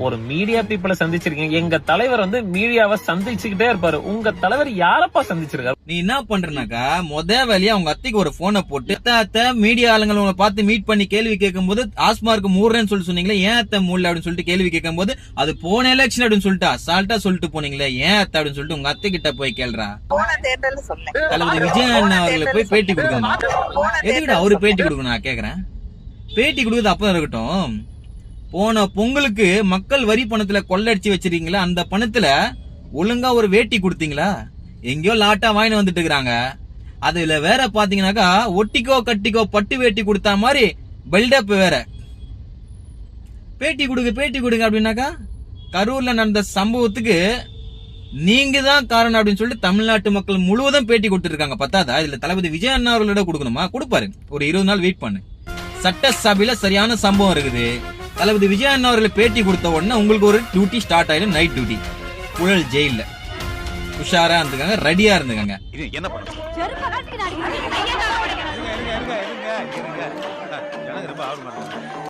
ஒரு மீடியா பீப்புளை சந்திச்சிருக்கீங்க. எங்க தலைவர் வந்து மீடியாவை சந்திச்சுக்கிட்டே இருப்பாரு. உங்க தலைவர் யாரப்பா சந்திச்சிருக்காரு? நீ என்ன பண்றனாக்கா வேலையா உங்க அத்தைக்கு ஒரு போனை போட்டு அத்தை மீடியா ஆளுங்களை உங்களை பார்த்து மீட் பண்ணி கேள்வி கேட்கும் போது ஆஸ்மார்க்கு மூடுறேன்னு சொல்லி சொன்னீங்களே, ஏன் அத்தை மூடல அப்படின்னு சொல்லிட்டு கேள்வி கேட்கும் போது அது போன எலெக்ஷன் அப்படின்னு சொல்லிட்டு அசால்ட்டா சொல்லிட்டு போனீங்களே, ஏன் அத்தை அப்படின்னு சொல்லிட்டு உங்க அத்தை கிட்ட போய் கேள்றா. தளபதி விஜய் அண்ணா அவர்களை போய் பேட்டி கொடுக்கணும். எதுக்கிட்ட அவரு பேட்டி கொடுக்கணும் நான் கேக்குறேன். பேட்டி கொடுக்குறது அப்ப இருக்கட்டும், போன பொங்கலுக்கு மக்கள் வரி பணத்துல கொள்ளடிச்சு வச்சிருக்கீங்களா, அந்த பணத்துல ஒழுங்கா ஒரு வேட்டி கொடுத்தீங்களா? எங்கயோ லாட்டா வாங்கி வந்துட்டு இருக்காங்க. அதுல வேற பாத்தீங்கன்னாக்கா ஒட்டிக்கோ கட்டிக்கோ பட்டு வேட்டி கொடுத்த மாதிரி பில்டப் வேற. பேட்டி கொடுங்க அப்படின்னாக்கா கரூர்ல நடந்த சம்பவத்துக்கு நீங்க தான் காரணம் அப்படின்னு சொல்லிட்டு தமிழ்நாட்டு மக்கள் முழுவதும் பேட்டி கொடுத்துட்டு இருக்காங்க. பத்தாதா இதுல தளபதி விஜய் அண்ணா அவர்களோட கொடுக்கணுமா? கொடுப்பாரு. ஒரு 20 நாள் வெயிட் பண்ணு. சட்டசபையில சரியான சம்பவம் இருக்குது. தளபதி விஜய் அண்ணா அவர்களை பேட்டி கொடுத்த உடனே உங்களுக்கு ஒரு டியூட்டி ஸ்டார்ட் ஆயிடும், நைட் டியூட்டி. புழல் ஜெயில உஷாரா இருந்துக்காங்க, ரெடியா இருந்துக்காங்க.